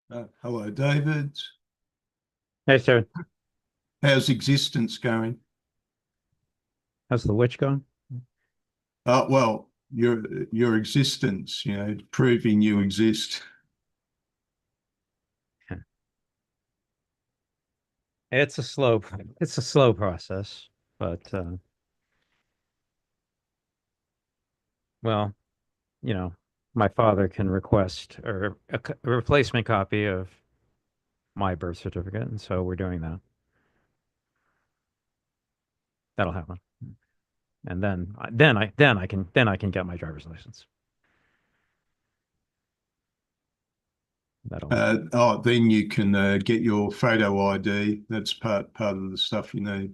Hello, David. Hey, sir. How's existence going? How's the witch going? Well, your existence, proving you exist. It's a slow process, but well, you know, my father can request a replacement copy of my birth certificate, and so we're doing that. That'll happen, and then I can get my driver's license. That'll. Then you can get your photo ID. That's part of the stuff you need.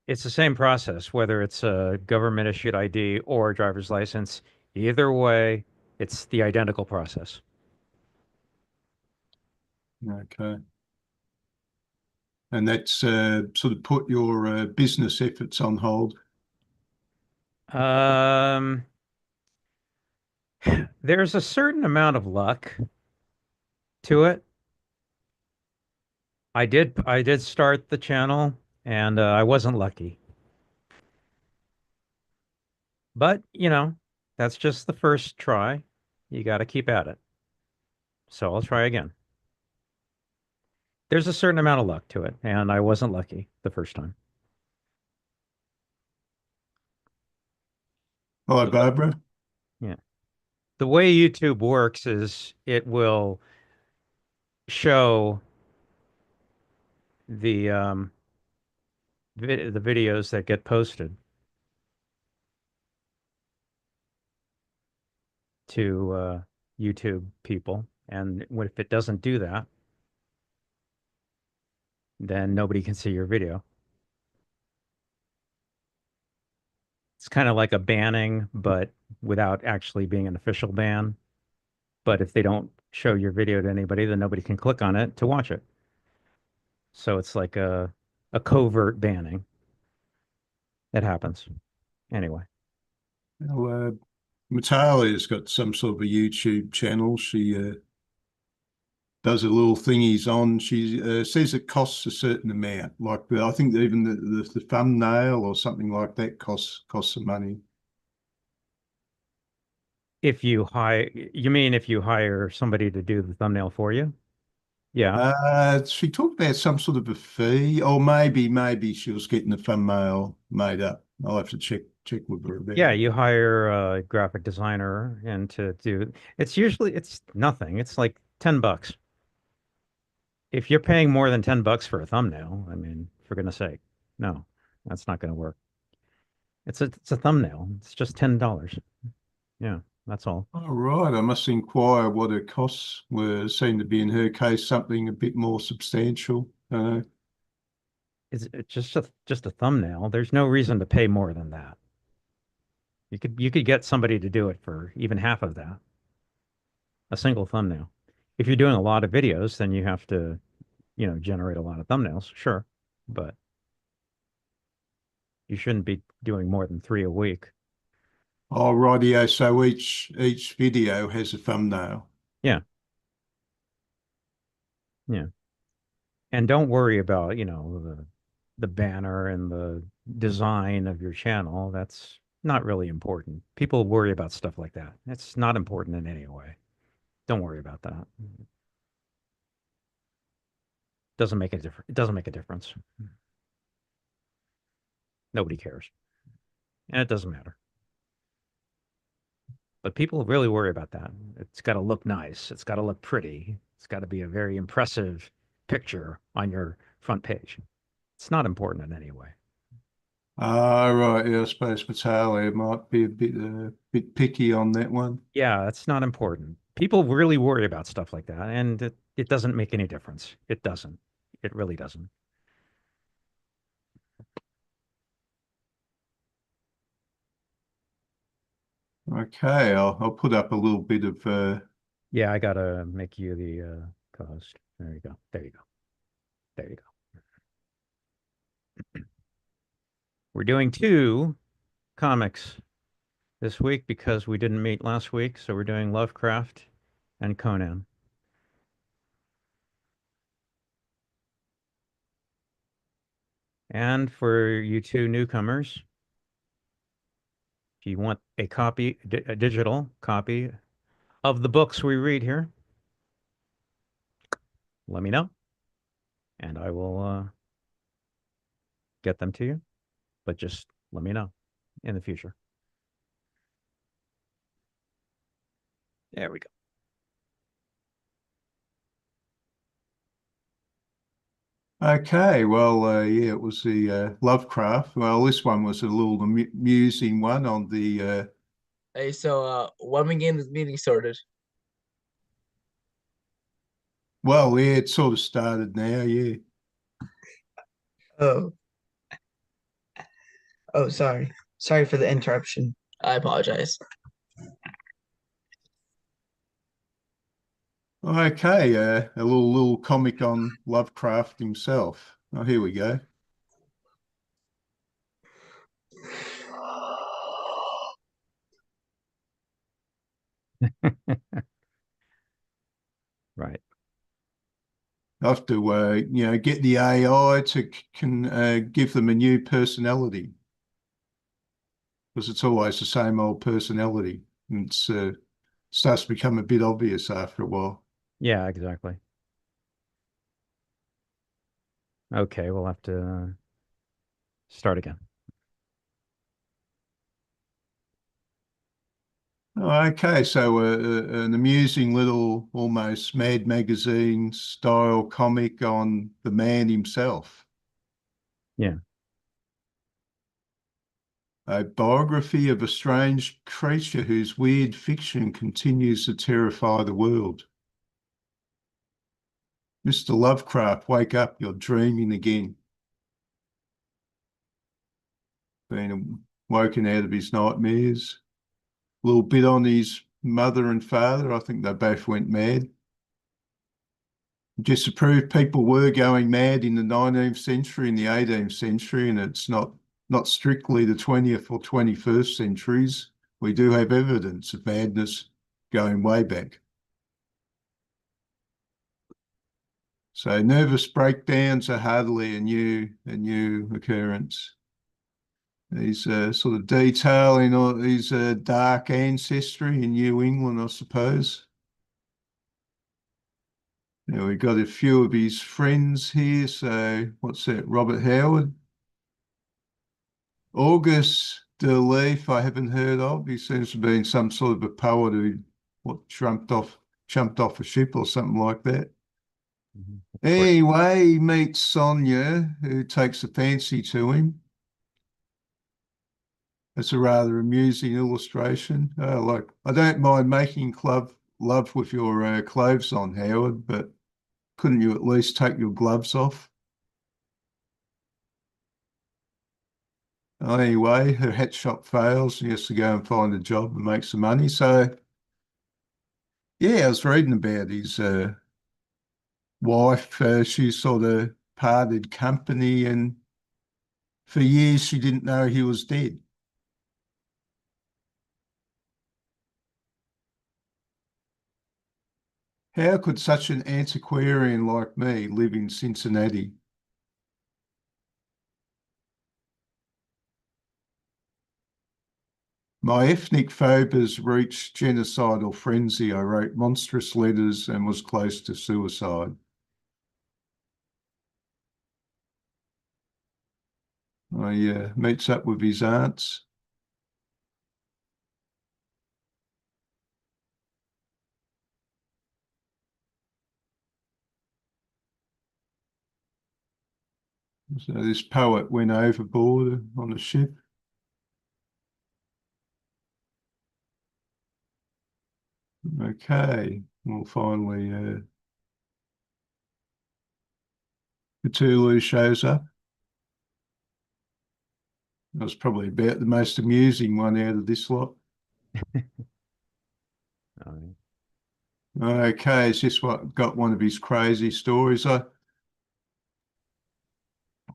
It's the same process, whether it's a government issued ID or a driver's license. Either way, it's the identical process. Okay. And that's sort of put your business efforts on hold. Um, there's a certain amount of luck to it. I did start the channel and I wasn't lucky. But, that's just the first try. You got to keep at it. So I'll try again. There's a certain amount of luck to it, and I wasn't lucky the first time. Hello, Barbara. Yeah. The way YouTube works is it will show the videos that get posted to YouTube people, and if it doesn't do that, then nobody can see your video. It's kind of like a banning, but without actually being an official ban. But if they don't show your video to anybody, then nobody can click on it to watch it. So it's like a covert banning that happens. Anyway, Now, Matalia's got some sort of a YouTube channel. She does a little thingies on. She says it costs a certain amount. Like I think even the thumbnail or something like that costs some money. you mean if you hire somebody to do the thumbnail for you? Yeah. She talked about some sort of a fee, or maybe she was getting the thumbnail made up. I'll have to check with her about Yeah, it. you hire a graphic designer and to do it's nothing. It's like $10. If you're paying more than $10 for a thumbnail, I mean, for goodness sake, no, that's not going to work. It's a thumbnail. It's just $10. Yeah, that's all. All right, I must inquire what her costs were. Seemed to be in her case something a bit more substantial. It's just a thumbnail. There's no reason to pay more than that. You could get somebody to do it for even half of that, a single thumbnail. If you're doing a lot of videos, then you have to, generate a lot of thumbnails, sure, but you shouldn't be doing more than three a week. Oh, rightio. So each video has a thumbnail. Yeah, yeah. And don't worry about, the banner and the design of your channel. That's not really important. People worry about stuff like that. It's not important in any way. Don't worry about that. Doesn't make a difference. It doesn't make a difference. Nobody cares. And it doesn't matter. But people really worry about that. It's got to look nice. It's got to look pretty. It's got to be a very impressive picture on your front page. It's not important in any way. Ah, right. Yeah, I suppose Natalia might be a bit picky on that one. Yeah, that's not important. People really worry about stuff like that, and it doesn't make any difference. It doesn't. It really doesn't. Okay, I'll put up a little bit of Yeah, I gotta make you the co-host. There you go. There you go. There you go. We're doing two comics this week because we didn't meet last week, so we're doing Lovecraft and Conan. And for you two newcomers, if you want a copy, a digital copy of the books we read here, let me know, and I will get them to you. But just let me know in the future. There we go. Okay, well, yeah, it was the Lovecraft. Well, this one was a little amusing one on the Hey, so when we getting this meeting started? well, yeah, it sort of started now, yeah. Oh, oh, sorry. Sorry for the interruption. I apologize. Okay, a little comic on Lovecraft himself. Oh, here we go. Right. I have to, get the AI to can give them a new personality because it's always the same old personality. And it's starts to become a bit obvious after a while. Yeah, exactly. Okay, we'll have to start again. Okay, so an amusing little, almost Mad Magazine style comic on the man himself. Yeah. A biography of a strange creature whose weird fiction continues to terrify the world. Mr. Lovecraft, wake up, you're dreaming again. Been woken out of his nightmares. A little bit on his mother and father. I think they both went mad. Just to prove people were going mad in the 19th century and the 18th century, and it's not strictly the 20th or 21st centuries. We do have evidence of madness going way back. So nervous breakdowns are hardly a new occurrence. He's sort of detailing all his dark ancestry in New England, I suppose. Now we've got a few of his friends here. So what's that? Robert Howard. August de Leaf, I haven't heard of. He seems to have been some sort of a poet who jumped off a ship or something like that. Mhm. Anyway, he meets Sonia, who takes a fancy to him. It's a rather amusing illustration. Like, I don't mind making love with your clothes on, Howard, but couldn't you at least take your gloves off? Anyway, her hat shop fails. She has to go and find a job and make some money. So, yeah, I was reading about his wife. She sort of parted company, and for years she didn't know he was dead. How could such an antiquarian like me live in Cincinnati? My ethnic phobias reached genocidal frenzy. I wrote monstrous letters and was close to suicide. I meets up with his aunts. So this poet went overboard on a ship. Okay, well, finally, Cthulhu shows up. That was probably about the most amusing one out of this lot. All right. Okay, is this what got one of his crazy stories? I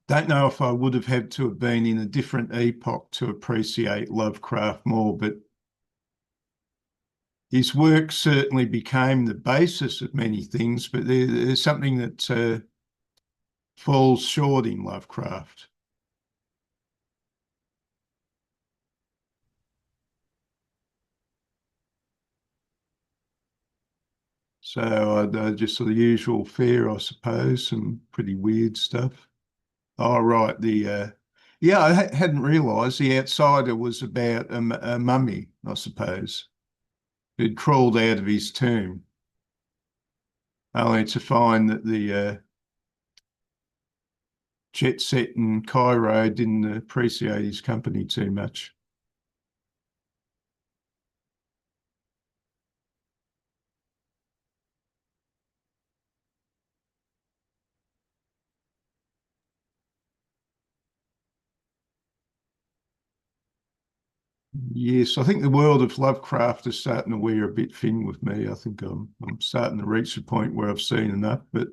don't know if I would have had to have been in a different epoch to appreciate Lovecraft more, but his work certainly became the basis of many things, but there's something that falls short in Lovecraft. So just the usual fare, I suppose, some pretty weird stuff. Oh, right. Yeah, I hadn't realised The Outsider was about a mummy, I suppose, who'd crawled out of his tomb, only to find that the jet set in Cairo didn't appreciate his company too much. Yes, I think the world of Lovecraft is starting to wear a bit thin with me. I think I'm starting to reach a point where I've seen enough. But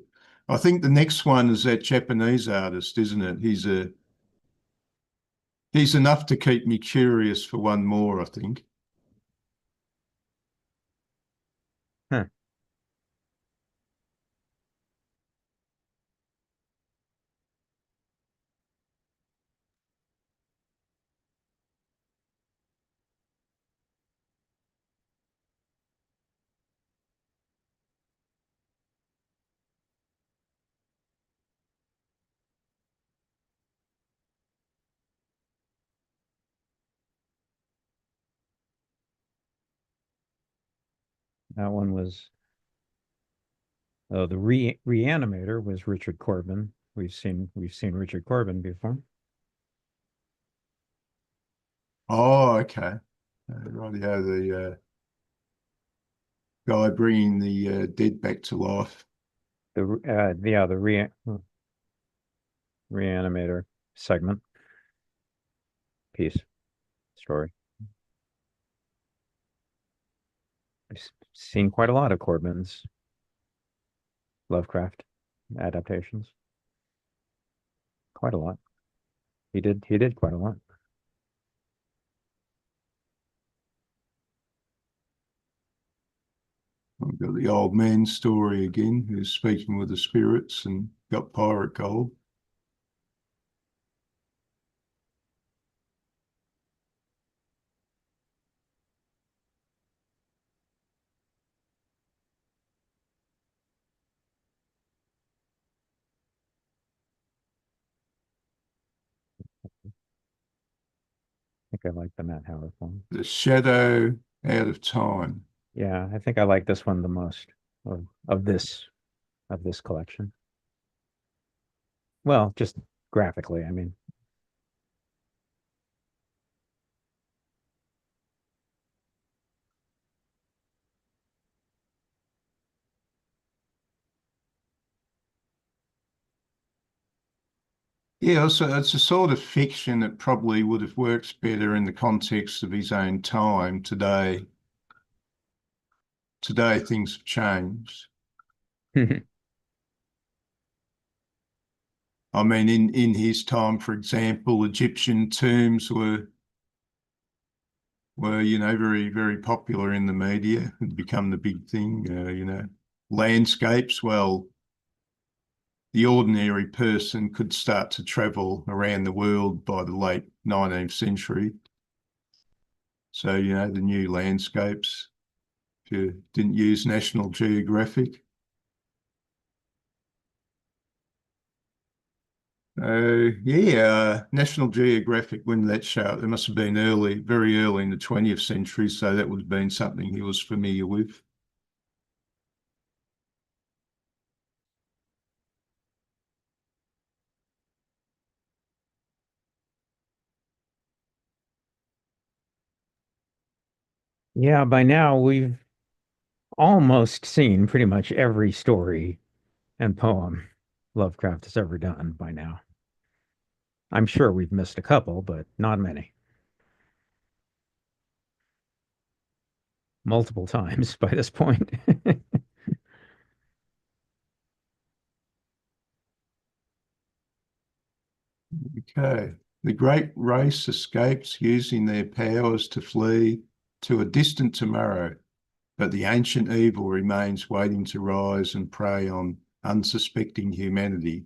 I think the next one is that Japanese artist, isn't it? He's enough to keep me curious for one more, I think. Huh. That one was the Reanimator was Richard Corbin. We've seen Richard Corbin before. Oh, okay. Rightio, the guy bringing the dead back to life. The Reanimator segment piece story. I've seen quite a lot of Corbin's Lovecraft adaptations. Quite a lot. He did quite a lot. We've got the old man story again, who's speaking with the spirits and got pirate gold. I think I like the Matt Howard one. The Shadow Out of Time. Yeah, I think I like this one the most of this collection. Well, just graphically, I mean. Yeah, so it's a sort of fiction that probably would have worked better in the context of his own time. Today things have changed. I mean, in his time, for example, Egyptian tombs were very, very popular in the media and become the big thing. Landscapes, well, the ordinary person could start to travel around the world by the late 19th century. So, the new landscapes, if you didn't use National Geographic. National Geographic, when did that show up? It must have been very early in the 20th century, so that would have been something he was familiar with. Yeah, by now we've almost seen pretty much every story and poem Lovecraft has ever done by now. I'm sure we've missed a couple, but not many. Multiple times by this point. Okay. The great race escapes using their powers to flee to a distant tomorrow. but the ancient evil remains waiting to rise and prey on unsuspecting humanity.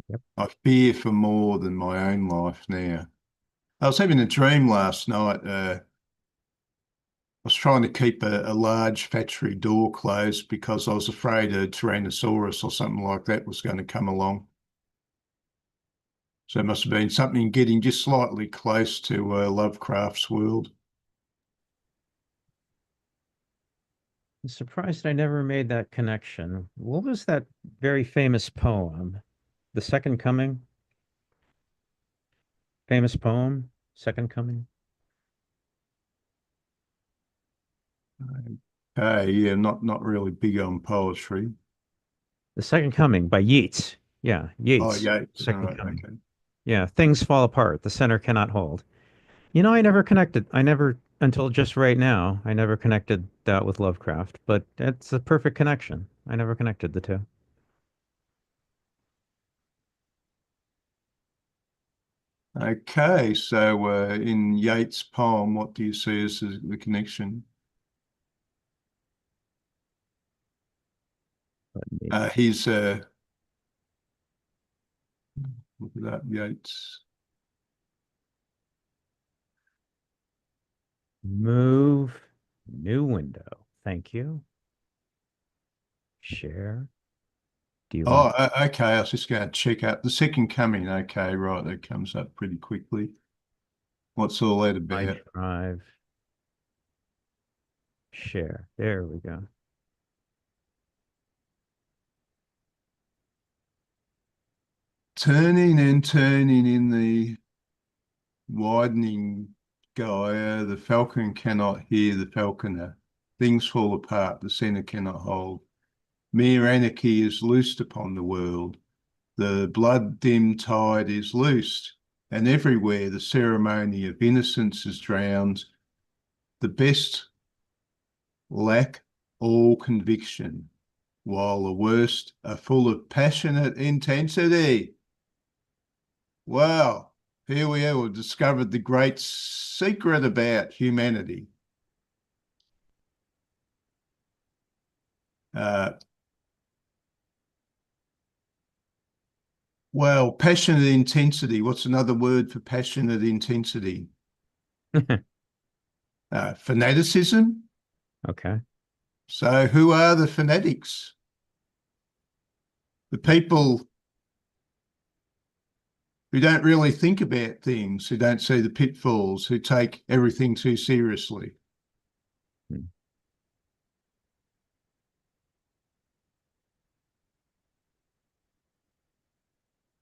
Yep. I fear for more than my own life now. I was having a dream last night. I was trying to keep a large factory door closed because I was afraid a Tyrannosaurus or something like that was going to come along. So it must have been something getting just slightly close to Lovecraft's world. I'm surprised I never made that connection. What was that very famous poem? The Second Coming? Famous poem? Second Coming? Okay, yeah, not really big on poetry. The Second Coming by Yeats. Yeah, Oh, Yeats. yeah, all Second right, Coming. okay. Yeah, things fall apart. The center cannot hold. You know, I never connected. I never, until just right now, I never connected that with Lovecraft, but it's a perfect connection. I never connected the two. Okay, so in Yeats' poem, what do you see as the connection? He's look at that, Yeats. Move, new window. Thank you. Share. Do you Oh, want okay. I was just going to check out the Second Coming. Okay, right. That comes up pretty quickly. What's all that I about? drive? Share. There we go. Turning and turning in the widening Gaia, the falcon cannot hear the falconer. Things fall apart, the centre cannot hold. Mere anarchy is loosed upon the world. The blood-dimmed tide is loosed, and everywhere the ceremony of innocence is drowned. The best lack all conviction, while the worst are full of passionate intensity. Wow, here we have discovered the great secret about humanity. Uh, well, passionate intensity. What's another word for passionate intensity? Fanaticism. Okay. So who are the fanatics? The people who don't really think about things, who don't see the pitfalls, who take everything too seriously. Hmm.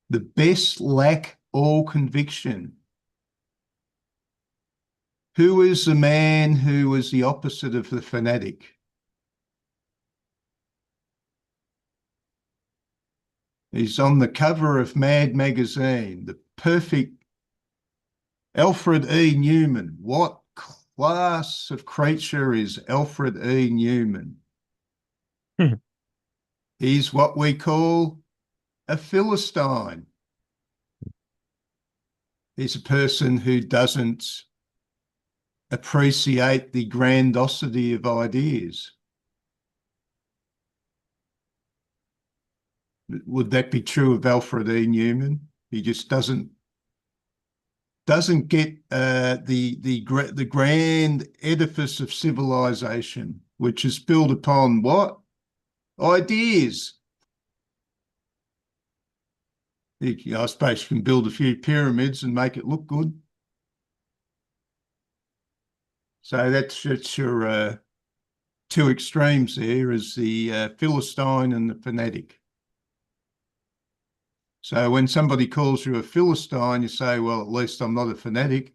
The best lack all conviction. Who is the man who is the opposite of the fanatic? He's on the cover of Mad magazine, the perfect Alfred E. Newman. What class of creature is Alfred E. Newman? He's what we call a Philistine. He's a person who doesn't appreciate the grandiosity of ideas. Would that be true of Alfred E. Newman? He just doesn't get the grand edifice of civilization, which is built upon what? Ideas. I suppose you can build a few pyramids and make it look good. So that's your two extremes there, is the Philistine and the fanatic. So when somebody calls you a Philistine, you say, well, at least I'm not a fanatic.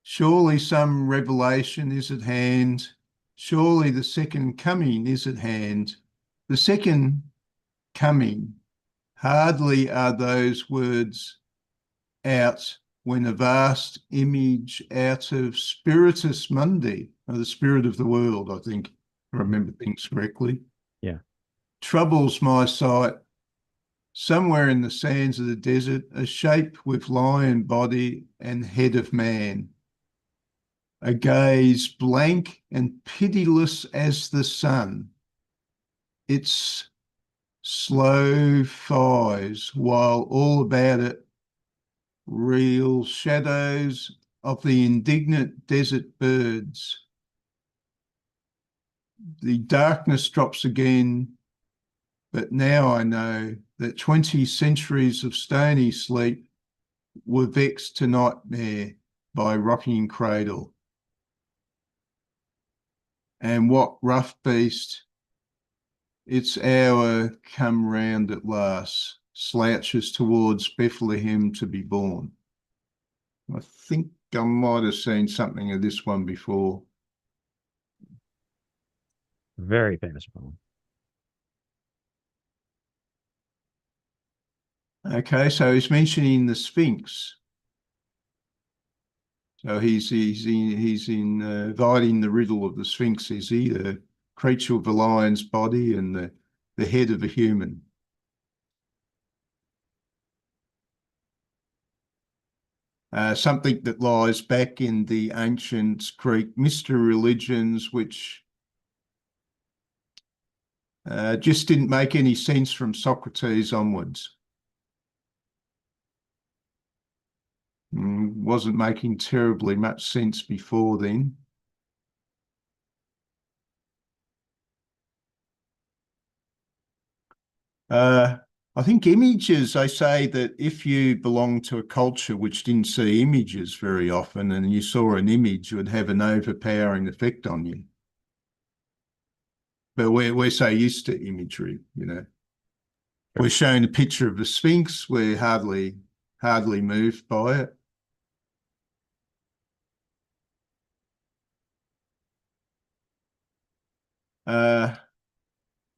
Surely some revelation is at hand. Surely the second coming is at hand. The second coming, hardly are those words out when a vast image out of Spiritus Mundi, or the spirit of the world, I think, I remember things correctly, Yeah. troubles my sight, Somewhere in the sands of the desert, a shape with lion body and head of man, a gaze blank and pitiless as the sun. Its slow thighs, while all about it reel shadows of the indignant desert birds. The darkness drops again, but now I know that 20 centuries of stony sleep were vexed to nightmare by rocking cradle. And what rough beast, its hour come round at last, slouches towards Bethlehem to be born. I think I might have seen something of this one before. Very famous poem. Okay, so he's mentioning the Sphinx. So he's inviting the riddle of the Sphinx, is he? The creature with a lion's body and the head of a human. Something that lies back in the ancient Greek mystery religions, which just didn't make any sense from Socrates onwards. Wasn't making terribly much sense before then. I think images, they say that if you belong to a culture which didn't see images very often and you saw an image, it would have an overpowering effect on you. But we're so used to imagery, you know. We're shown a picture of the Sphinx, we're hardly moved by it.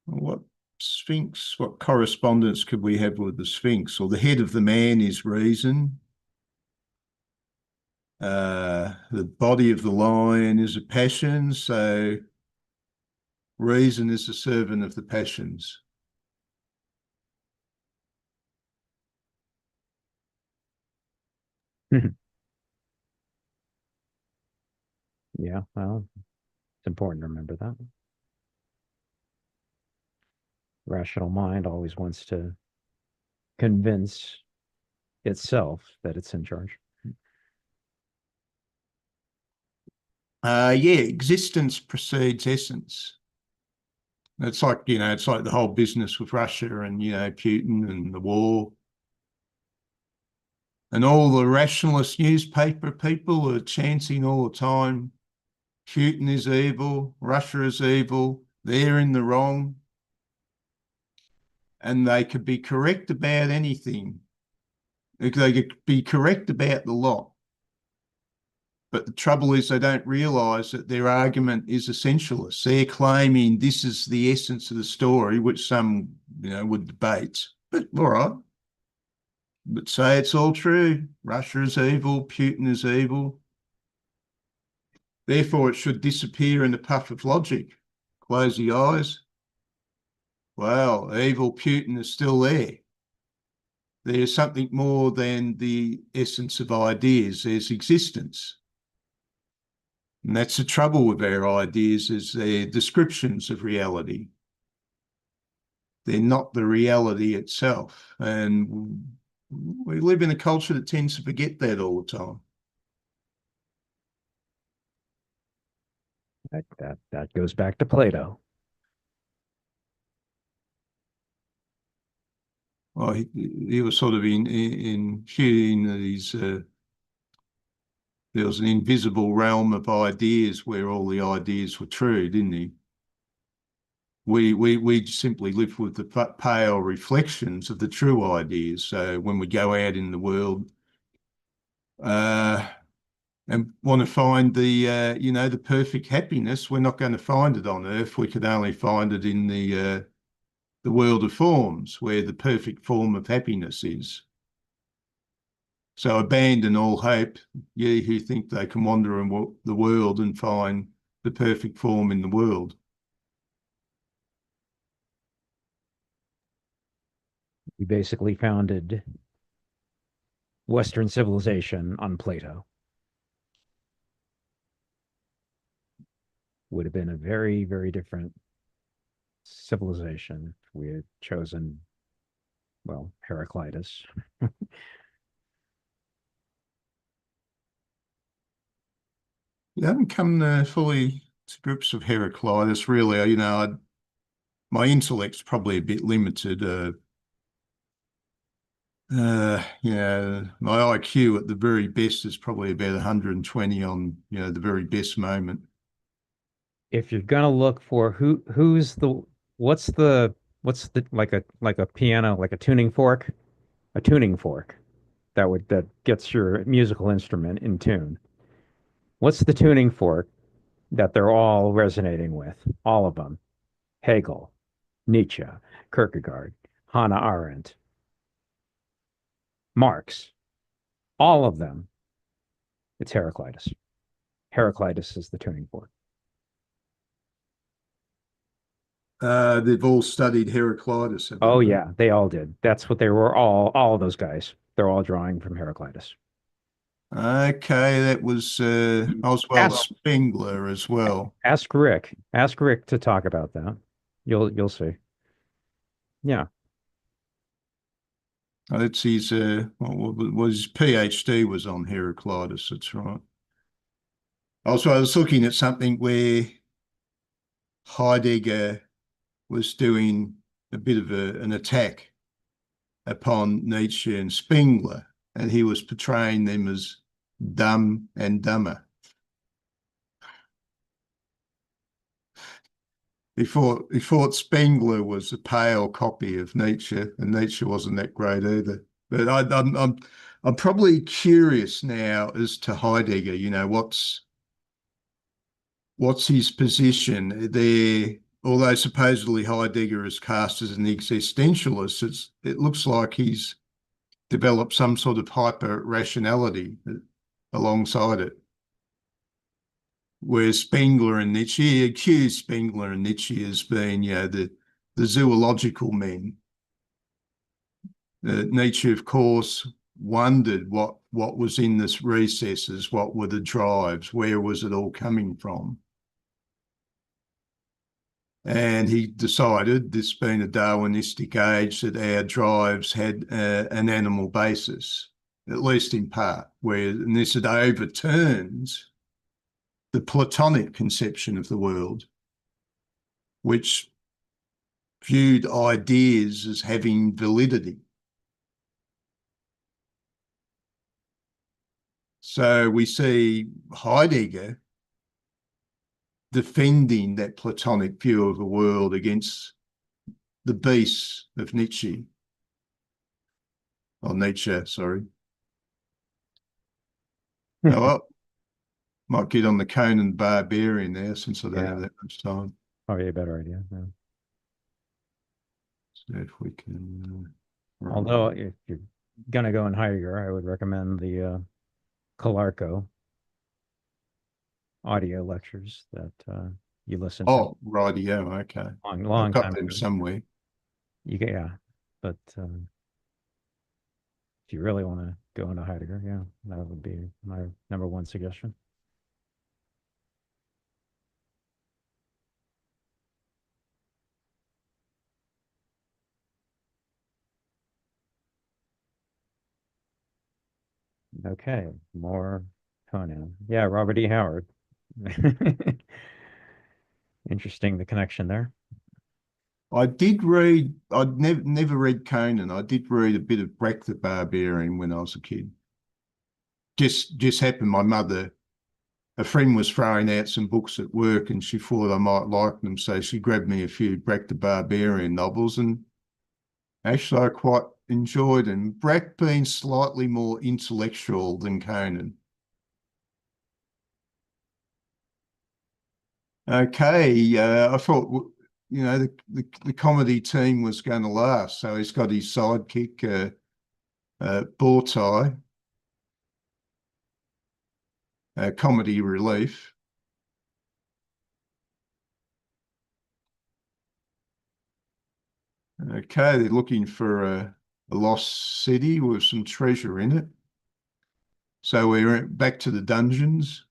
What Sphinx, what correspondence could we have with the Sphinx? Or the head of the man is reason. The body of the lion is a passion, so reason is the servant of the passions. Yeah, well, it's important to remember that. Rational mind always wants to convince itself that it's in charge. Yeah, existence precedes essence. It's like, you know, it's like the whole business with Russia and, you know, Putin and the war. And all the rationalist newspaper people are chanting all the time, Putin is evil, Russia is evil, they're in the wrong. And they could be correct about anything. They could be correct about the lot. But the trouble is they don't realise that their argument is essentialist. They're claiming this is the essence of the story, which some, you know, would debate. But all right. But say it's all true. Russia is evil, Putin is evil. Therefore, it should disappear in a puff of logic. Close the eyes. Well, evil Putin is still there. There's something more than the essence of ideas. There's existence. And that's the trouble with our ideas, is they're descriptions of reality. They're not the reality itself. And we live in a culture that tends to forget that all the time. That goes back to Plato. Well, he was sort of in shooting these. There was an invisible realm of ideas where all the ideas were true, didn't he? We simply live with the pale reflections of the true ideas. So when we go out in the world and want to find the you know, the perfect happiness, we're not going to find it on Earth. We can only find it in the world of forms, where the perfect form of happiness is. So abandon all hope, ye who think they can wander in the world and find the perfect form in the world. We basically founded Western civilization on Plato. Would have been a very, very different civilization if we had chosen, well, Heraclitus. You haven't come fully to grips with Heraclitus, really. My intellect's probably a bit limited. My IQ at the very best is probably about 120 on, the very best moment. If you're gonna look for what's the like a piano, like a tuning fork, that gets your musical instrument in tune. What's the tuning fork that they're all resonating with? All of them. Hegel, Nietzsche, Kierkegaard, Hannah Arendt, Marx, all of them. It's Heraclitus. Heraclitus is the tuning fork. They've all studied Heraclitus, have Oh they? yeah, they all did. That's what they were all of those guys. They're all drawing from Heraclitus. Okay, that was Oswald Ask Spengler as well. ask Rick. Ask Rick to talk about that. You'll see. Yeah. That's his his PhD was on Heraclitus, that's right. Also, I was looking at something where Heidegger was doing a bit of an attack upon Nietzsche and Spengler, and he was portraying them as dumb and dumber. He thought Spengler was a pale copy of Nietzsche, and Nietzsche wasn't that great either. But I'm probably curious now as to Heidegger. What's his position there? Although supposedly Heidegger is cast as an existentialist, it looks like he's developed some sort of hyper rationality alongside it. Where Spengler and Nietzsche accused Spengler and Nietzsche as being, the zoological men. Nietzsche, of course, wondered what was in this recesses, what were the drives, where was it all coming from? And he decided, this being a Darwinistic age, that our drives had an animal basis, at least in part, and this it overturns the Platonic conception of the world, which viewed ideas as having validity. So we see Heidegger defending that Platonic view of the world against the beasts of Nietzsche. Or Nietzsche, sorry. Oh, well, might get on the Conan Barbarian there since I don't have that much time. Probably a better idea. Yeah. So if we can. Although if you're gonna go in Heidegger, I would recommend the Calarco audio lectures that you listen to. Oh, rightio, okay. Long I've got time them ago. somewhere. But if you really want to go into Heidegger, yeah, that would be my number one suggestion. Okay, more Conan. Yeah, Robert E. Howard. Interesting, the connection there. I'd never read Conan. I did read a bit of Breck the Barbarian when I was a kid. Just happened, a friend was throwing out some books at work and she thought I might like them. So she grabbed me a few Breck the Barbarian novels and actually I quite enjoyed them. Breck being slightly more intellectual than Conan. Okay, I thought, the comedy team was going to last. So he's got his sidekick, Bowtie, comedy relief. Okay, they're looking for a lost city with some treasure in it. So we're back to the dungeons.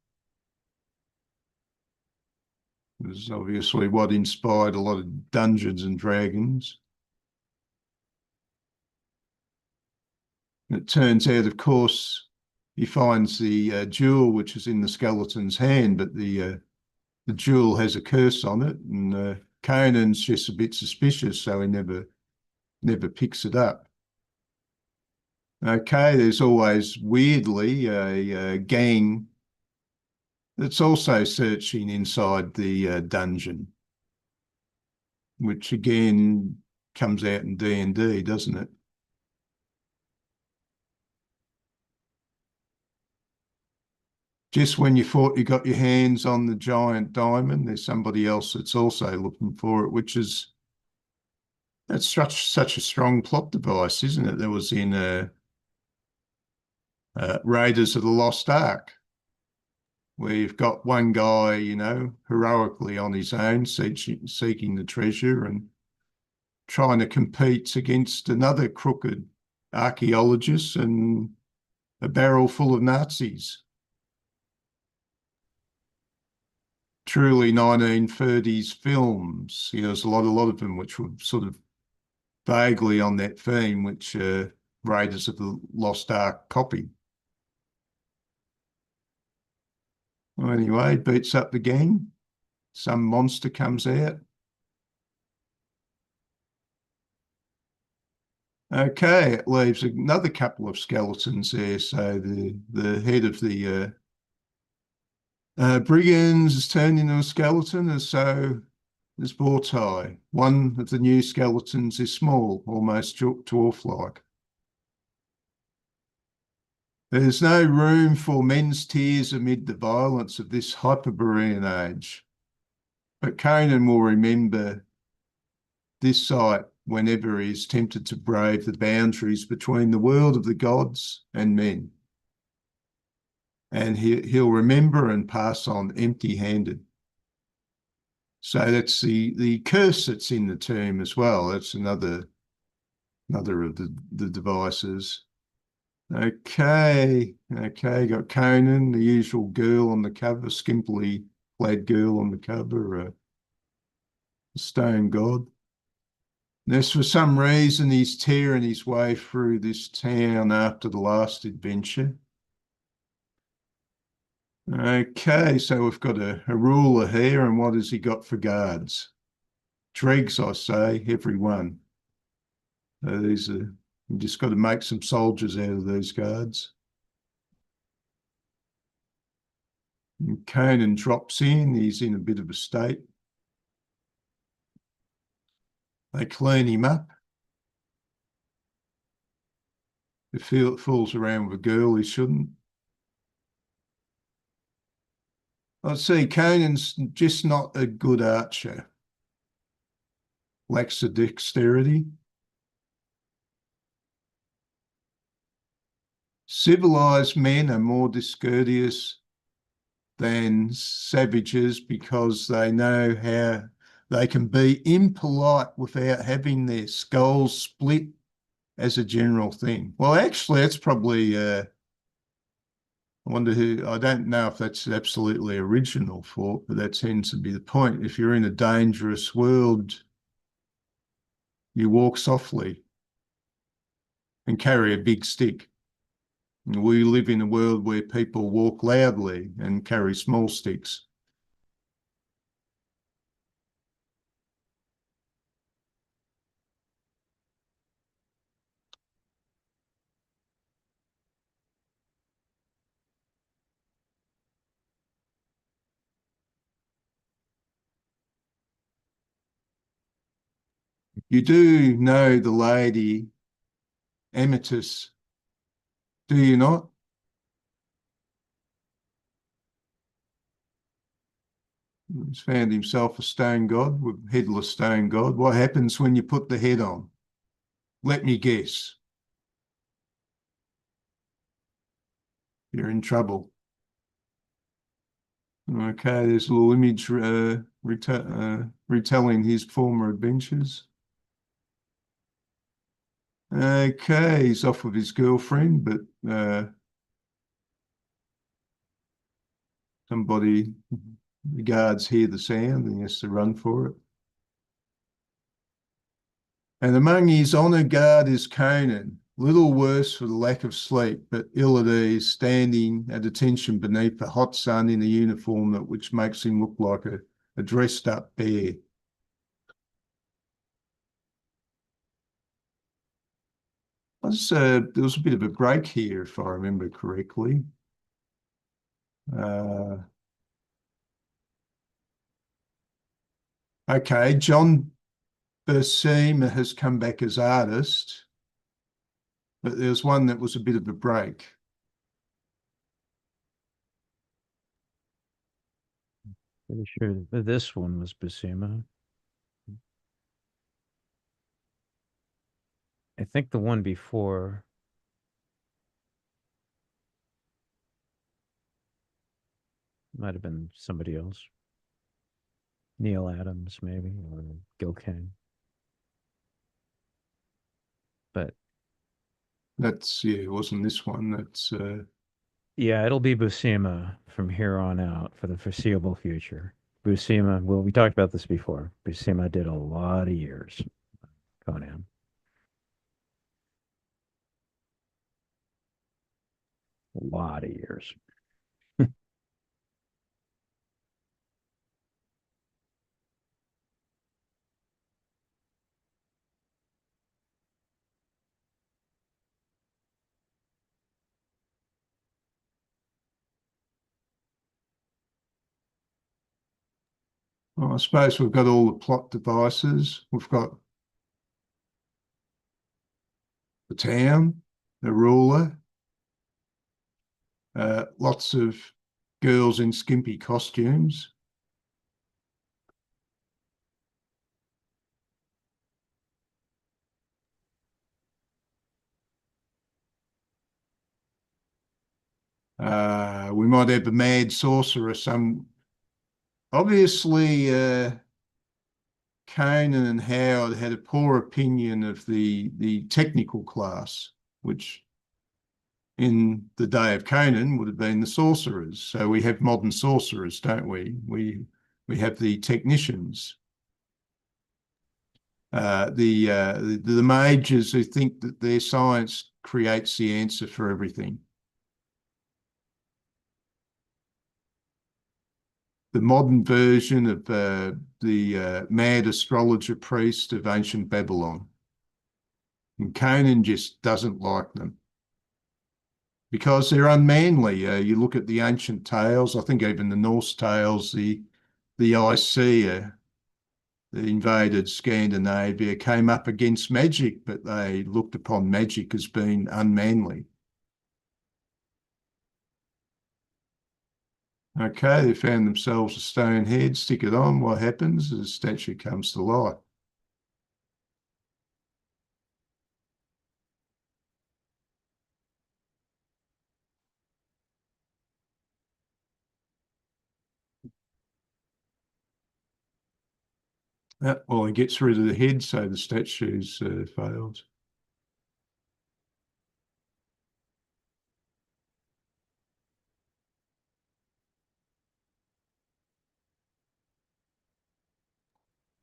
This is obviously what inspired a lot of Dungeons and Dragons. It turns out, of course, he finds the jewel which is in the skeleton's hand, but the jewel has a curse on it, and Conan's just a bit suspicious, so he never picks it up. Okay, there's always weirdly a gang that's also searching inside the dungeon, which again comes out in D&D, doesn't it? Just when you thought you got your hands on the giant diamond, there's somebody else that's also looking for it, that's such a strong plot device, isn't it? That was in Raiders of the Lost Ark, where you've got one guy, heroically on his own, seeking the treasure and trying to compete against another crooked archaeologist and a barrel full of Nazis. Truly 1930s films. There's a lot of them which were sort of vaguely on that theme, which Raiders of the Lost Ark copied. Well, anyway, beats up the gang. Some monster comes out. Okay, it leaves another couple of skeletons there. So the head of the brigands is turned into a skeleton, and so is Bortai. One of the new skeletons is small, almost dwarf-like. There's no room for men's tears amid the violence of this Hyperborean age. But Conan will remember this sight whenever he is tempted to brave the boundaries between the world of the gods and men. And he'll remember and pass on empty-handed. So that's the curse that's in the tomb as well. That's another of the devices. Okay, got Conan, the usual girl on the cover, skimpily clad girl on the cover, a stone god. There's for some reason he's tearing his way through this town after the last adventure. Okay, so we've got a ruler here, and what has he got for guards? Dregs, I say, every one. You just got to make some soldiers out of these guards. And Conan drops in, he's in a bit of a state. They clean him up. If he fools around with a girl, he shouldn't. I'd say Conan's just not a good archer. Lacks the dexterity. Civilized men are more discourteous than savages because they know how they can be impolite without having their skulls split as a general thing. Well, actually, it's probably, I don't know if that's absolutely original thought, but that tends to be the point. If you're in a dangerous world, you walk softly and carry a big stick. We live in a world where people walk loudly and carry small sticks. You do know the lady Amethyst, do you not? He's found himself a stone god, with headless stone god. What happens when you put the head on? Let me guess. You're in trouble. Okay, there's a little image retelling his former adventures. Okay, he's off with his girlfriend, but somebody, the guards hear the sound and he has to run for it. And among his honour guard is Conan, little worse for the lack of sleep, but ill at ease, standing at attention beneath the hot sun in a uniform which makes him look like a dressed up bear. There was a bit of a break here, if I remember correctly. Okay, John Buscema has come back as artist, but there's one that was a bit of a break. Pretty sure that this one was Buscema. I think the one before. Might have been somebody else. Neil Adams, maybe, or Gil Kane. But That's, yeah, it wasn't this one. That's yeah, it'll be Buscema from here on out for the foreseeable future. Buscema, well, we talked about this before. Buscema did a lot of years. Conan. A lot of years. well, I suppose we've got all the plot devices. We've got the town, the ruler, lots of girls in skimpy costumes. We might have a mad sorcerer. Obviously, Conan and Howard had a poor opinion of the technical class, which in the day of Conan would have been the sorcerers. So we have modern sorcerers, don't we? We have the technicians, the mages who think that their science creates the answer for everything. The modern version of the mad astrologer priest of ancient Babylon. And Conan just doesn't like them because they're unmanly. You look at the ancient tales, I think even the Norse tales, the Aesir that invaded Scandinavia came up against magic, but they looked upon magic as being unmanly. Okay, they found themselves a stone head, stick it on. What happens? The statue comes to life. Well, it gets rid of the head, so the statue's failed.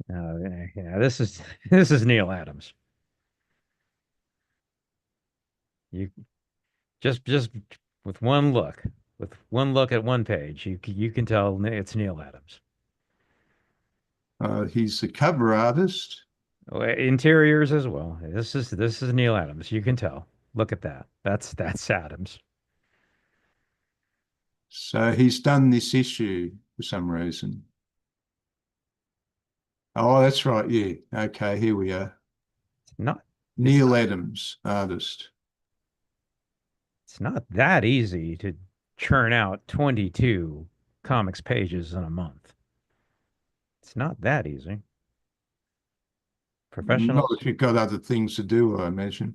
Yeah, this is this is Neil Adams. You just with one look at one page, you can tell it's Neil Adams. He's the cover artist. Oh, interiors as well. This is Neil Adams. You can tell. Look at that. That's Adams. So he's done this issue for some reason. Oh, that's right. Yeah. Okay, here we are. Not Neil Adams, artist. It's not that easy to churn out 22 comics pages in a month. It's not that easy. Not Professionals. if you've got other things to do, I imagine.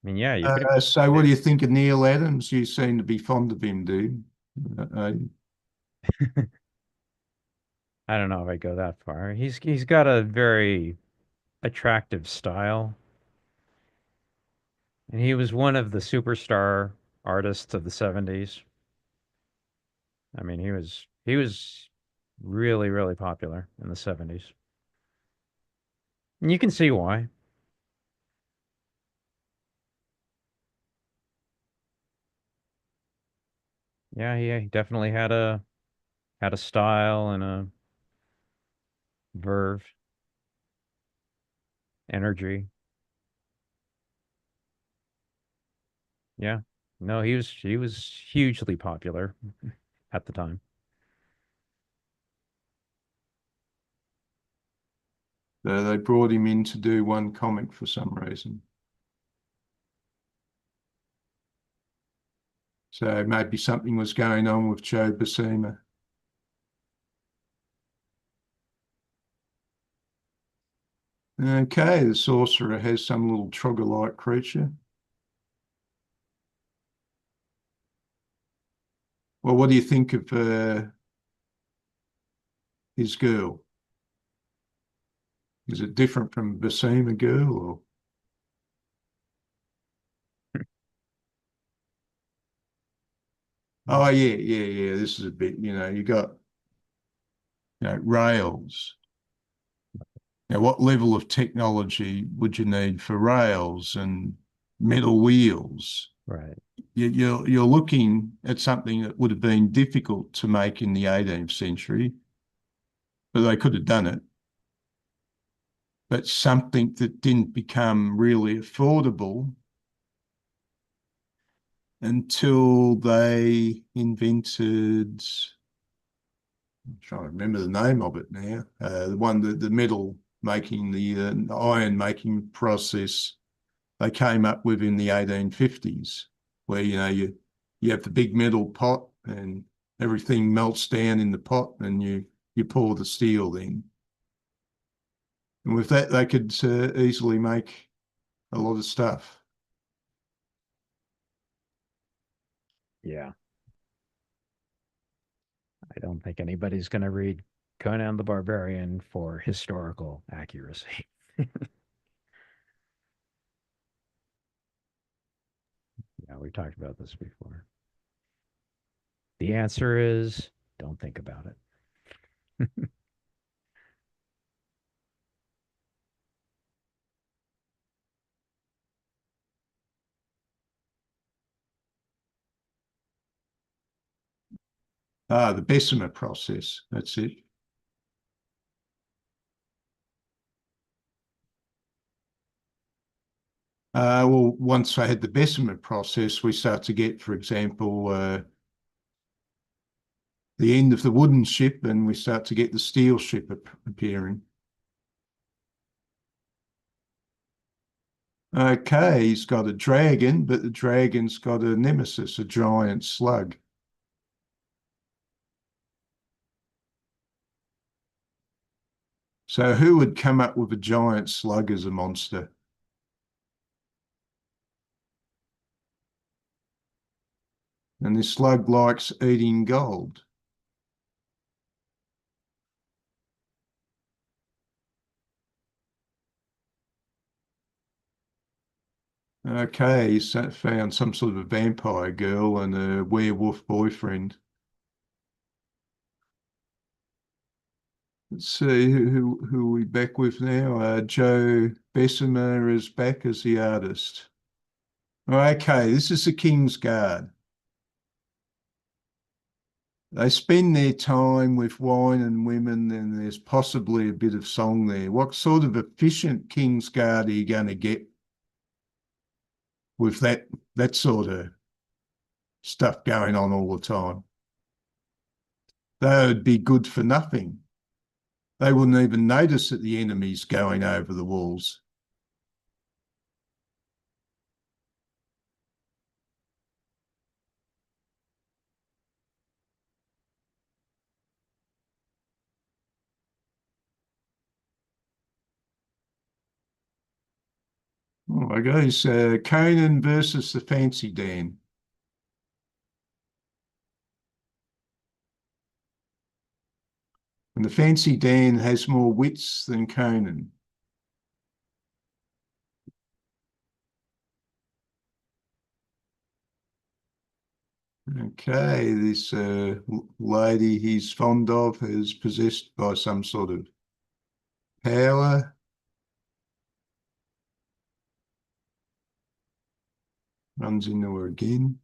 I mean, yeah, So what do you think of Neil Adams? You seem to be fond of him, dude. I don't know if I go that far. He's got a very attractive style, and he was one of the superstar artists of the 70s. I mean, he was really, really popular in the 70s. And you can see why. Yeah, he definitely had a style and a verve, energy. Yeah. No, he was hugely popular at the time. They brought him in to do one comic for some reason. So maybe something was going on with Joe Buscema. Okay, the sorcerer has some little troglodyte creature. Well, what do you think of his girl? Is it different from Buscema girl or? Oh yeah. This is a bit, you got, rails. Now, what level of technology would you need for rails and metal wheels? Right. You're looking at something that would have been difficult to make in the 18th century, but they could have done it. But something that didn't become really affordable until they invented, I'm trying to remember the name of it now, the metal making, the iron making process they came up with in the 1850s, where, you have the big metal pot and everything melts down in the pot and you pour the steel in. And with that, they could easily make a lot of stuff. Yeah. I don't think anybody's going to read Conan the Barbarian for historical accuracy. Yeah, we talked about this before. The answer is don't think about it. The Bessemer process, that's it. Well, once I had the Bessemer process, we start to get, for example, the end of the wooden ship, and we start to get the steel ship appearing. Okay, he's got a dragon, but the dragon's got a nemesis, a giant slug. So who would come up with a giant slug as a monster? And this slug likes eating gold. Okay, he's found some sort of a vampire girl and a werewolf boyfriend. Let's see who are we back with now? Joe Bessemer is back as the artist. Okay, this is the King's Guard. They spend their time with wine and women, and there's possibly a bit of song there. What sort of efficient King's Guard are you going to get with that sort of stuff going on all the time? They would be good for nothing. They wouldn't even notice that the enemy's going over the walls. Oh, I guess Conan versus the Fancy Dan. And the fancy Dan has more wits than Conan. Okay, this lady he's fond of is possessed by some sort of power. Runs into her again.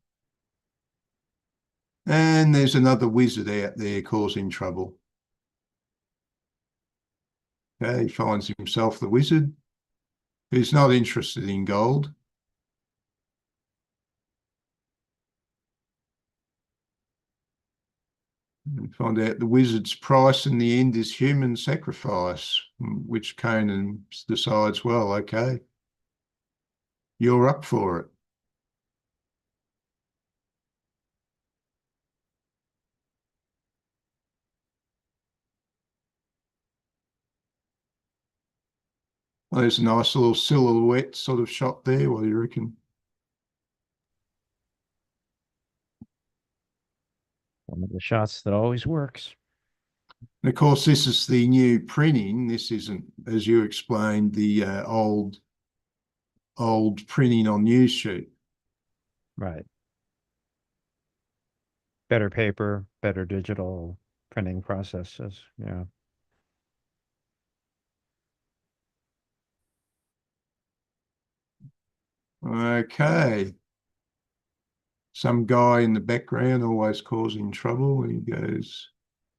And there's another wizard out there causing trouble. Okay, he finds himself the wizard, who's not interested in gold. And find out the wizard's price in the end is human sacrifice, which Conan decides, well, okay, you're up for it. Well, there's a nice little silhouette sort of shot there. What do you reckon? One of the shots that always works. And of course, this is the new printing. This isn't, as you explained, the old printing on news sheet. Right. Better paper, better digital printing processes. Yeah. Okay. Some guy in the background always causing trouble. He goes,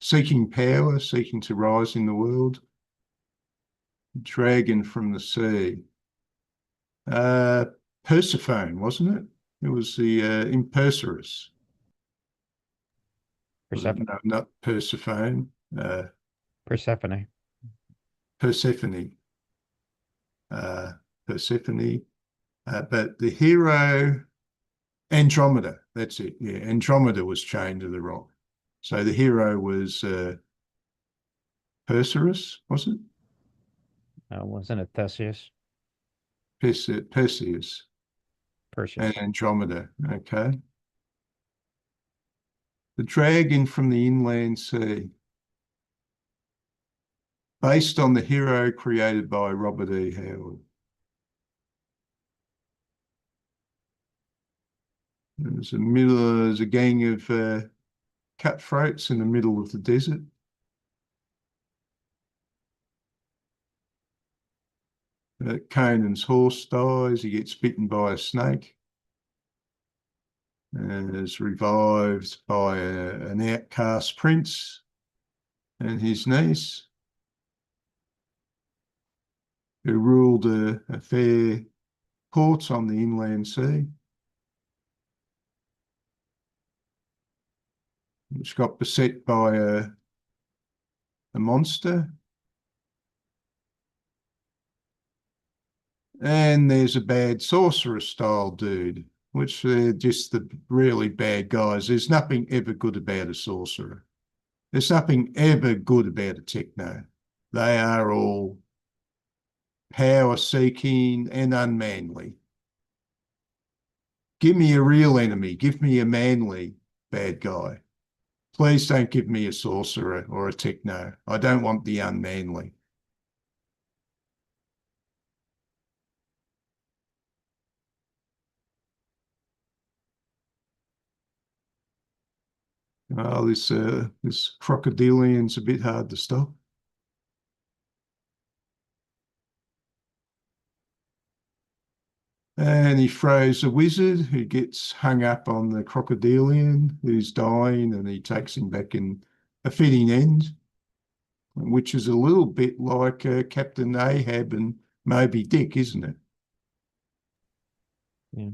seeking power, seeking to rise in the world. Dragon from the sea. Persephone, wasn't it? It was the Imperseus. Persephone. No, not Persephone. Persephone. Persephone. Persephone. But the hero, Andromeda, that's it. Yeah, Andromeda was chained to the rock. So the hero was Perseus, was it? Wasn't it Theseus? Perseus Perseus. and Andromeda. Okay. The dragon from the inland sea. Based on the hero created by Robert E. Howard. There's a gang of cutthroats in the middle of the desert. Conan's horse dies. He gets bitten by a snake and is revived by an outcast prince and his niece, who ruled a fair court on the inland sea, which got beset by a monster. And there's a bad sorcerer style dude, which they're just the really bad guys. There's nothing ever good about a sorcerer. There's nothing ever good about a techno. They are all power seeking and unmanly. Give me a real enemy. Give me a manly bad guy. Please don't give me a sorcerer or a techno. I don't want the unmanly. Oh, this crocodilian's a bit hard to stop. And he throws a wizard who gets hung up on the crocodilian who's dying, and he takes him back in a fitting end, which is a little bit like Captain Ahab and Moby Dick, isn't it? Yeah.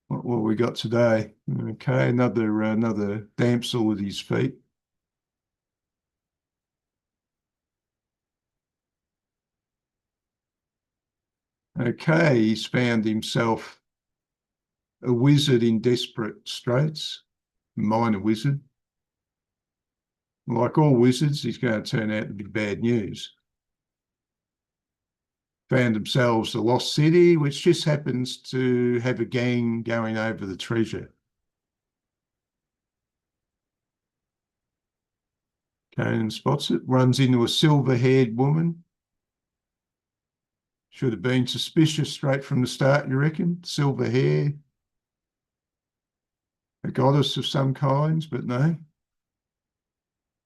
What we got today? Okay, another damsel at his feet. Okay, he's found himself a wizard in desperate straits, a minor wizard. Like all wizards, he's going to turn out to be bad news. Found themselves a lost city, which just happens to have a gang going over the treasure. Conan spots it, runs into a silver-haired woman. Should have been suspicious straight from the start, you reckon? Silver hair. A goddess of some kinds, but no.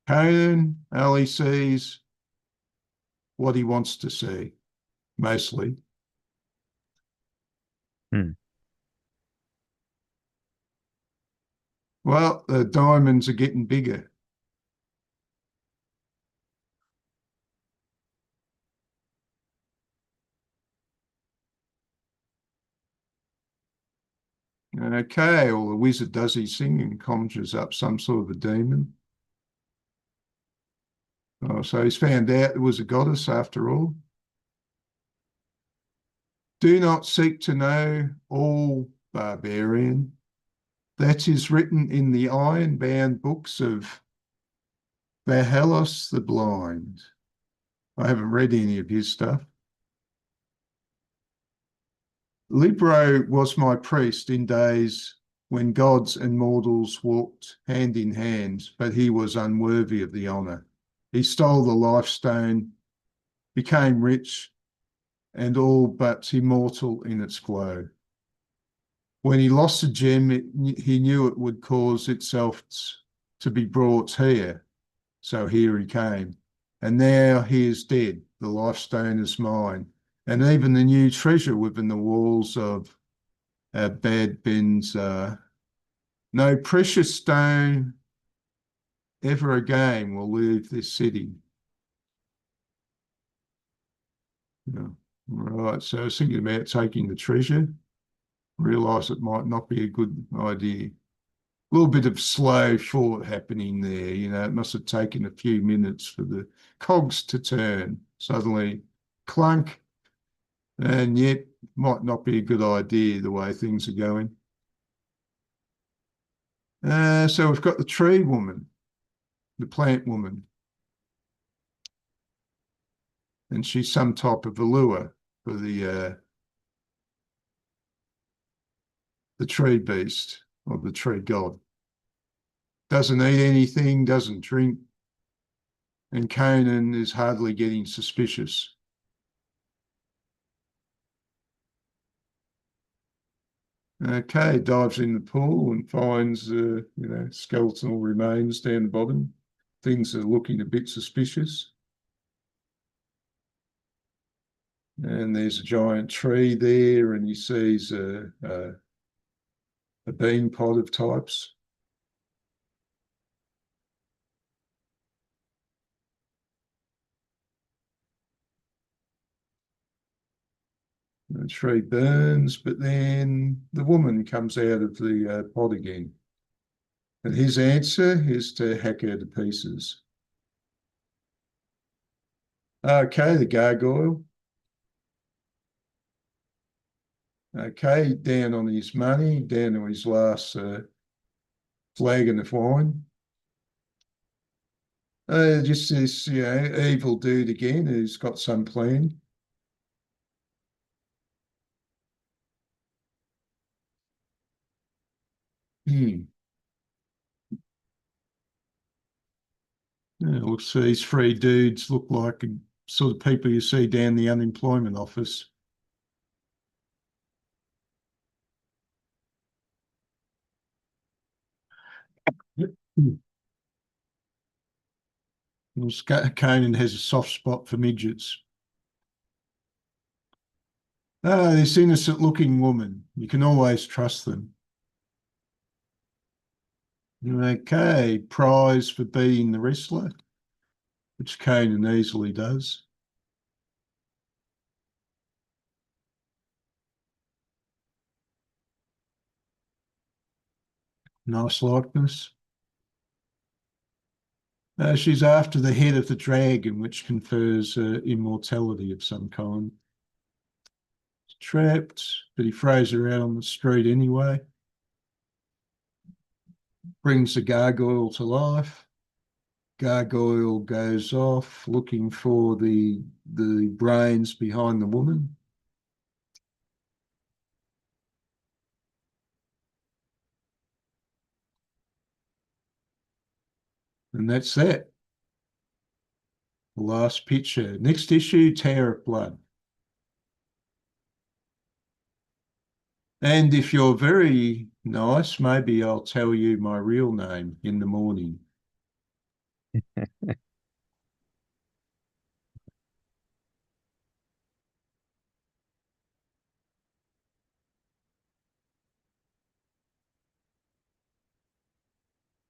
Conan only sees what he wants to see, mostly. Well, the diamonds are getting bigger. Okay, well, the wizard does his thing and conjures up some sort of a demon. Oh, so he's found out there was a goddess after all. Do not seek to know all, barbarian. That is written in the iron-bound books of Vahalos the Blind. I haven't read any of his stuff. Libro was my priest in days when gods and mortals walked hand in hand, but he was unworthy of the honour. He stole the life stone, became rich, and all but immortal in its glow. When he lost the gem, he knew it would cause itself to be brought here. So here he came. And now he is dead. The life stone is mine. And even the new treasure within the walls of Bad Ben's, no precious stone ever again will leave this city. No. Right, so I was thinking about taking the treasure, realise it might not be a good idea. A little bit of slow thought happening there, it must have taken a few minutes for the cogs to turn. Suddenly, clunk, and yet might not be a good idea the way things are going. So we've got the tree woman, the plant woman, and she's some type of allure for the tree beast or the tree god. Doesn't eat anything, doesn't drink, and Conan is hardly getting suspicious. Okay, dives in the pool and finds, skeletal remains down the bottom. Things are looking a bit suspicious. And there's a giant tree there, and he sees a bean pod of types. The tree burns, but then the woman comes out of the pod again. And his answer is to hack her to pieces. Okay, the gargoyle. Okay, down on his money, down to his last flagon of wine. Just this, evil dude again who's got some plan. Looks these three dudes look like sort of people you see down the unemployment office. Conan has a soft spot for midgets. This innocent looking woman. You can always trust them. Okay, prize for being the wrestler, which Conan easily does. Nice likeness. She's after the head of the dragon, which confers immortality of some kind. Trapped, but he throws her out on the street anyway. Brings the gargoyle to life. Gargoyle goes off looking for the brains behind the woman. And that's that. The last picture. Next issue, Tower of Blood. And if you're very nice, maybe I'll tell you my real name in the morning.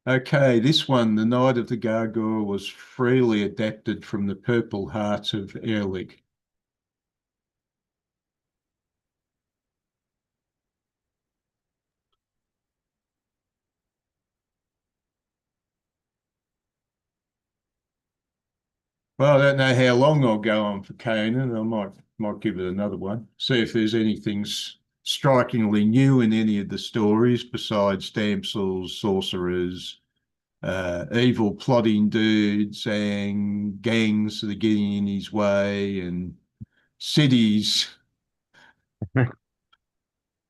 Okay, this one, The Night of the Gargoyle, was freely adapted from The Purple Heart of Ehrlich. Well, I don't know how long I'll go on for Conan. I might give it another one. See if there's anything strikingly new in any of the stories besides damsels, sorcerers, evil plotting dudes, and gangs that are getting in his way, and cities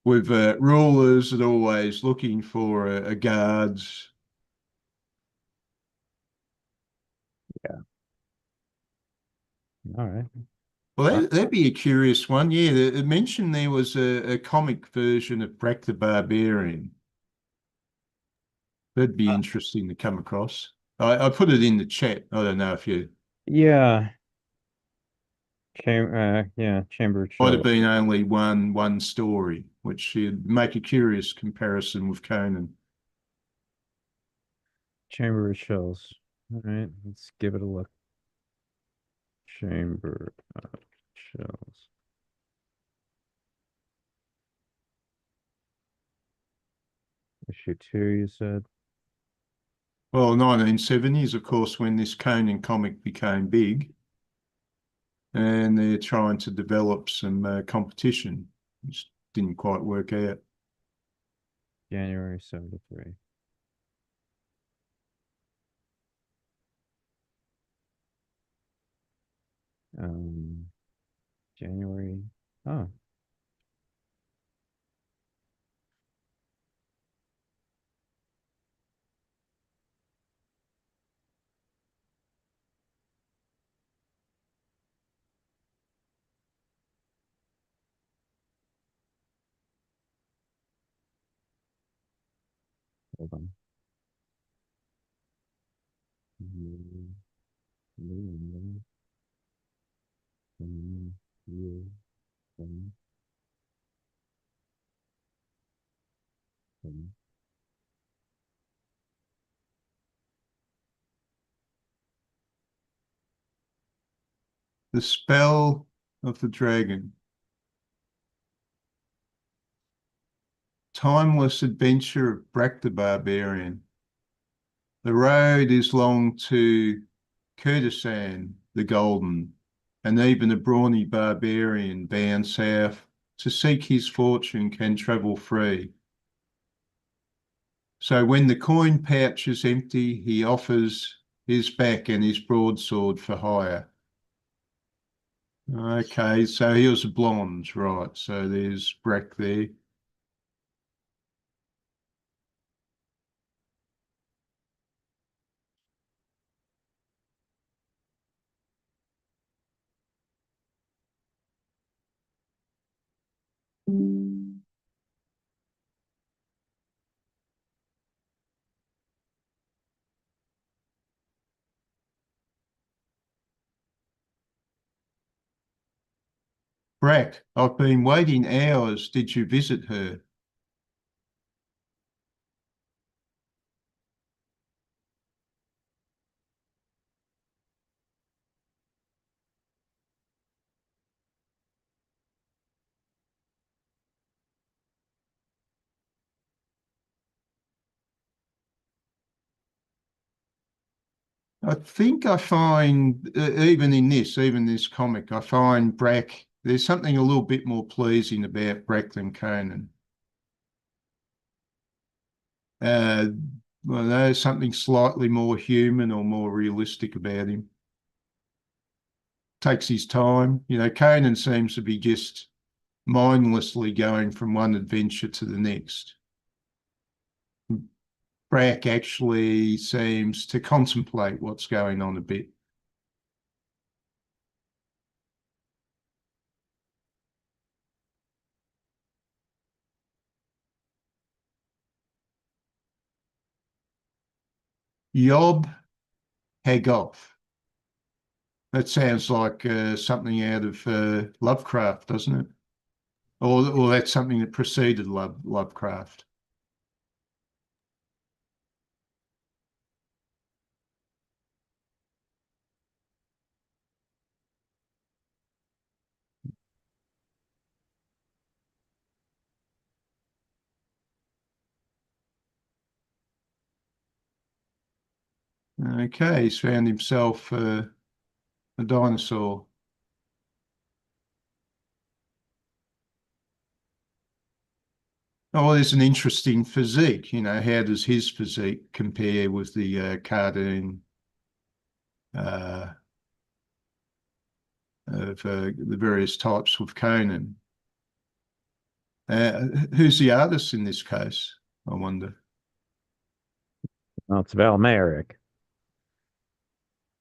with rulers that are always looking for a guards. All right. Well, that'd be a curious one. Yeah, it mentioned there was a comic version of Brack the Barbarian. That'd be interesting to come across. I put it in the chat. I don't know if you Yeah. Chamber of might have Chills. been only one story, which would make a curious comparison with Conan. Chamber of Chills. All right, let's give it a look. Chamber of Chills. Issue 2, you said? Well, 1970s, of course, when this Conan comic became big, and they're trying to develop some competition, which didn't quite work out. January 73. Um, January. Oh, hold on. Mm, mm, mm, mm. The Spell of the Dragon. Timeless adventure of Brack the Barbarian. The road is long to Kurdistan the Golden, and even a brawny barbarian bound south to seek his fortune can travel free. So when the coin pouch is empty, he offers his back and his broadsword for hire. Okay, so he was a blonde, right? So there's Brack there. Brack, I've been waiting hours. Did you visit her? I think I find, even this comic, I find Brack, there's something a little bit more pleasing about Brack than Conan. Uh, well, there's something slightly more human or more realistic about him. Takes his time. You know, Conan seems to be just mindlessly going from one adventure to the next. Brack actually seems to contemplate what's going on a bit. Yob Hagoff. That sounds like something out of Lovecraft, doesn't it? Or that's something that preceded Lovecraft. Okay, he's found himself a dinosaur. Oh, there's an interesting physique. You know, how does his physique compare with the cartoon uh, of the various types with Conan? Who's the artist in this case, I wonder? Well, it's Val Mayerick.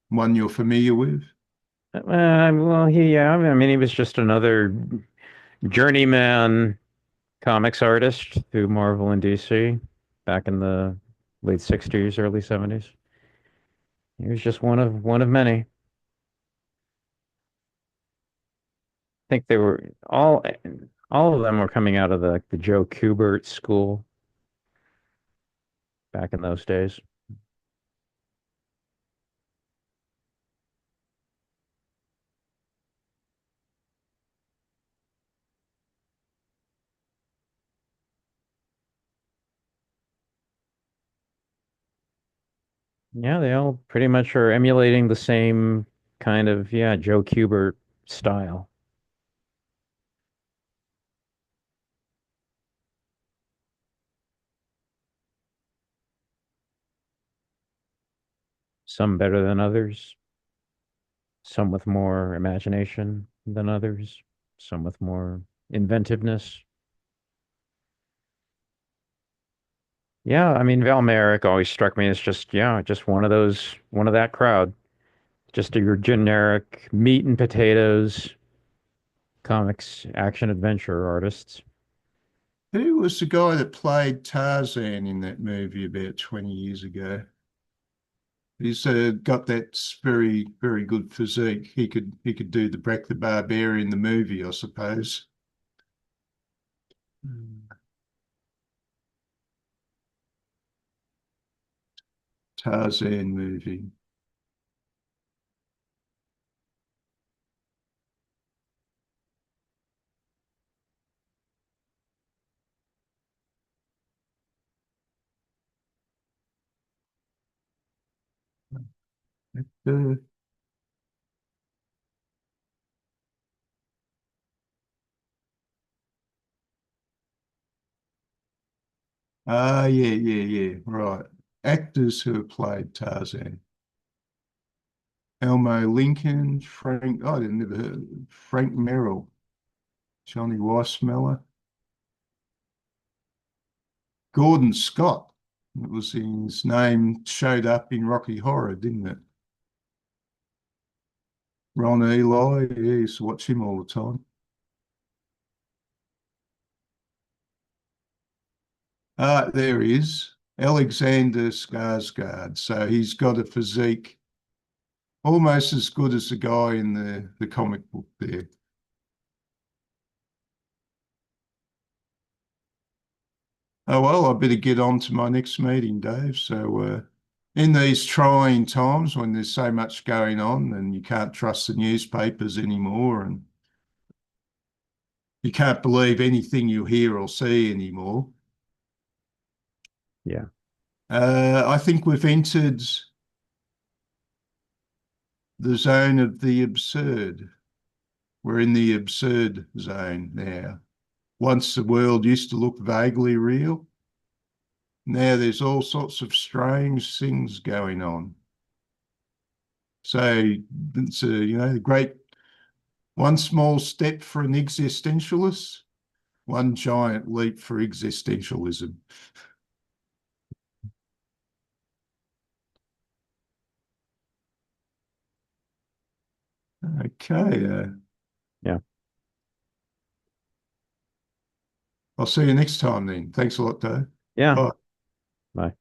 One you're familiar with? Well, yeah, I mean, he was just another journeyman comics artist through Marvel and DC back in the late 60s, early 70s. He was just one of many. I think they were all of them were coming out of the Joe Kubert school back in those days. Yeah, they all pretty much are emulating the same kind of, yeah, Joe Kubert style. Some better than others, some with more imagination than others, some with more inventiveness. Yeah, I mean, Val Merrick always struck me as just, yeah, just one of that crowd. Just your generic meat and potatoes comics, action adventure artists. Who was the guy that played Tarzan in that movie about 20 years ago? He's got that very, very good physique. He could do the Brack the Barbarian, the movie, I suppose. Tarzan movie. Uh, yeah. Right. Actors who have played Tarzan. Elmo Lincoln, Frank, I didn't never heard Frank Merrill, Johnny Weissmuller, Gordon Scott. It was his name showed up in Rocky Horror, didn't it? Ron Eli, yeah, I used to watch him all the time. There he is, Alexander Skarsgård. So he's got a physique almost as good as the guy in the comic book there. Oh, well, I better get on to my next meeting, Dave. So, in these trying times when there's so much going on and you can't trust the newspapers anymore and you can't believe anything you hear or see anymore, Yeah. I think we've entered the zone of the absurd. We're in the absurd zone now. Once the world used to look vaguely real, now there's all sorts of strange things going on. So it's the great one small step for an existentialist, one giant leap for existentialism. Okay. Yeah. I'll see you next time then. Thanks a lot, Dave. Yeah. Bye. Bye.